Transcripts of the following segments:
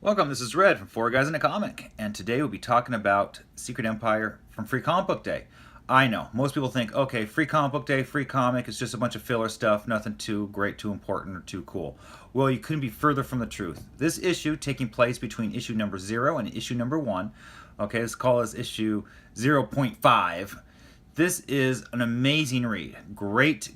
Welcome, this is Red from Four Guys in a Comic, and today we'll be talking about Secret Empire from Free Comic Book Day. I know, most people think, okay, Free Comic Book Day, free comic, it's just a bunch of filler stuff, nothing too great, too important, or too cool. Well, you couldn't be further from the truth. This issue, taking place between issue number 0 and issue number 1, okay, let's call this issue 0.5. This is an amazing read. Great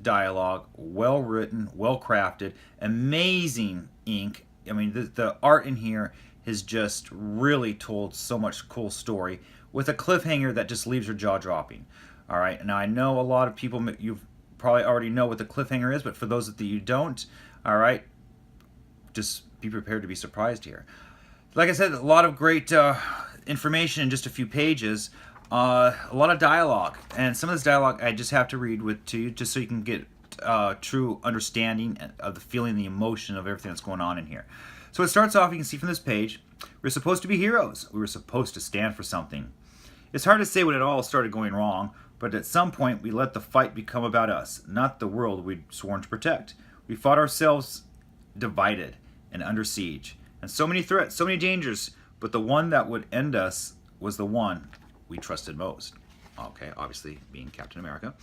dialogue, well written, well crafted, amazing ink. I mean, the art in here has just really told so much cool story with a cliffhanger that just leaves your jaw dropping. All right, now I know a lot of people, you probably already know what the cliffhanger is, but for those that you don't, all right, just be prepared to be surprised here. Like I said, a lot of great information in just a few pages, a lot of dialogue, and some of this dialogue I just have to read to you just so you can get true understanding of the feeling, the emotion of everything that's going on in here. So it starts off, you can see from this page, we're supposed to be heroes. We were supposed to stand for something. It's hard to say when it all started going wrong, but at some point we let the fight become about us, not the world we'd sworn to protect. We fought ourselves divided and under siege, and so many threats, so many dangers, but the one that would end us was the one we trusted most. Okay, obviously being Captain America.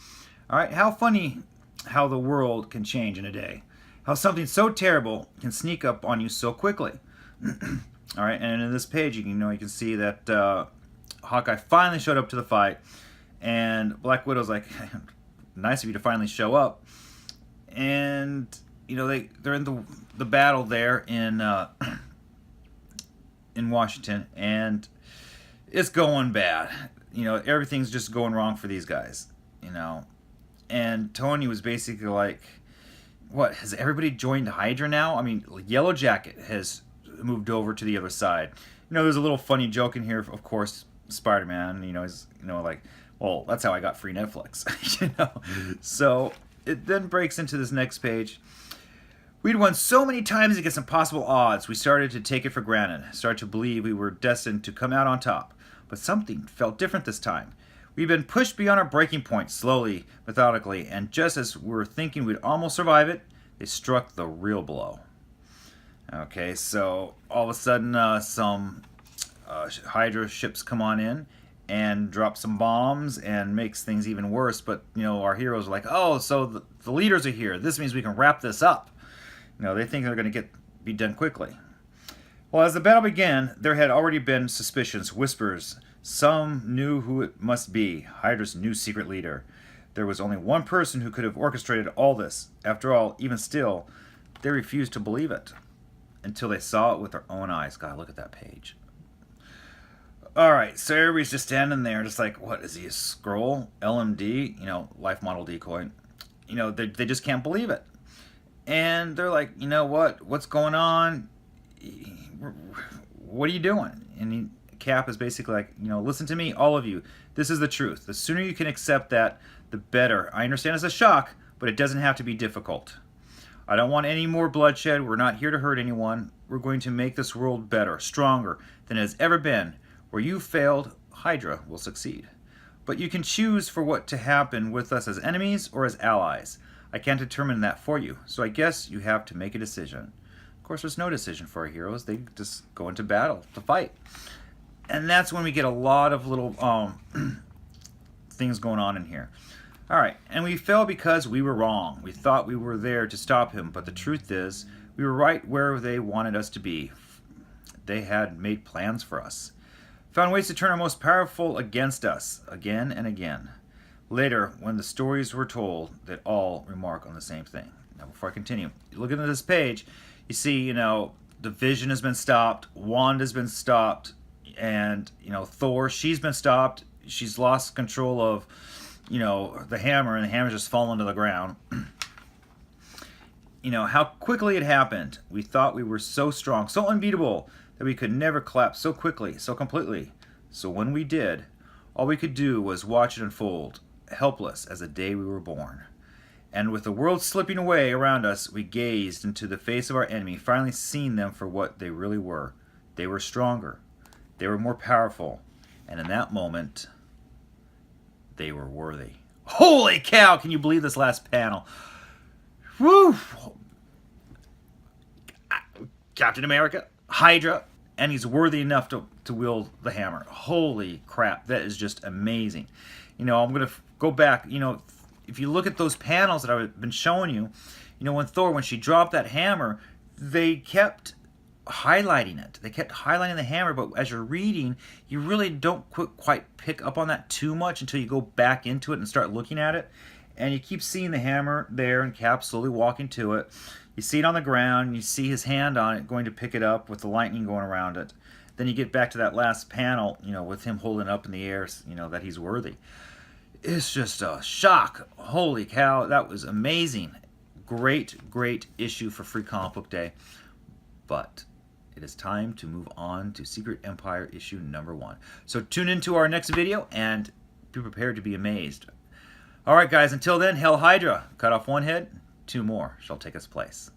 All right, how funny how the world can change in a day. How something so terrible can sneak up on you so quickly. All right, and in this page, you can see that Hawkeye finally showed up to the fight, and Black Widow's like, "Nice of you to finally show up." And they're in the battle there in Washington, and it's going bad. Everything's just going wrong for these guys. And Tony was basically like, what, has everybody joined Hydra now? I mean, Yellow Jacket has moved over to the other side. There's a little funny joke in here, of course, Spider-Man, is, like, well, that's how I got free Netflix, So it then breaks into this next page. We'd won so many times against impossible odds, we started to take it for granted, started to believe we were destined to come out on top. But something felt different this time. We've been pushed beyond our breaking point slowly, methodically, and just as we were thinking we'd almost survive it, they struck the real blow. Okay, so all of a sudden some Hydra ships come on in and drop some bombs and makes things even worse, but our heroes are like, oh, so the leaders are here. This means we can wrap this up. They think they're going to be done quickly. Well, as the battle began, there had already been suspicions, whispers. Some knew who it must be, Hydra's new secret leader. There was only one person who could have orchestrated all this. After all, even still, they refused to believe it until they saw it with their own eyes. God, look at that page. Alright, so everybody's just standing there, just like, what, is he a scroll? LMD? Life model decoy. They just can't believe it. And they're like, what's going on? What are you doing? And Cap is basically like, listen to me, all of you. This is the truth. The sooner you can accept that, the better. I understand it's a shock, but it doesn't have to be difficult. I don't want any more bloodshed. We're not here to hurt anyone. We're going to make this world better, stronger than it has ever been. Where you failed, Hydra will succeed. But you can choose for what to happen with us as enemies or as allies. I can't determine that for you, so I guess you have to make a decision. Of course, there's no decision for our heroes. They just go into battle to fight. And that's when we get a lot of little things going on in here. All right, and we fell because we were wrong. We thought we were there to stop him, but the truth is, we were right where they wanted us to be. They had made plans for us. Found ways to turn our most powerful against us, again and again. Later, when the stories were told, they all remark on the same thing. Now, before I continue, looking at this page, you see, the Vision has been stopped, Wanda's been stopped, and Thor, she's been stopped. She's lost control of the hammer, and the hammer's just fallen to the ground. How quickly it happened. We thought we were so strong, so unbeatable, that we could never collapse so quickly, so completely. So when we did, all we could do was watch it unfold, helpless as the day we were born. And with the world slipping away around us, we gazed into the face of our enemy, finally seeing them for what they really were. They were stronger. They were more powerful, and in that moment, they were worthy. Holy cow, can you believe this last panel? Woo! Captain America, Hydra, and he's worthy enough to wield the hammer. Holy crap, that is just amazing. I'm going to go back. If you look at those panels that I've been showing you, when Thor, when she dropped that hammer, they kept highlighting it. They kept highlighting the hammer, but as you're reading, you really don't quite pick up on that too much until you go back into it and start looking at it. And you keep seeing the hammer there, and Cap slowly walking to it. You see it on the ground, and you see his hand on it going to pick it up with the lightning going around it. Then you get back to that last panel, with him holding it up in the air, that he's worthy. It's just a shock. Holy cow, that was amazing. Great, great issue for Free Comic Book Day. But it is time to move on to Secret Empire issue number 1. So tune into our next video and be prepared to be amazed. Alright guys, until then, Hail Hydra. Cut off one head, 2 more shall take its place.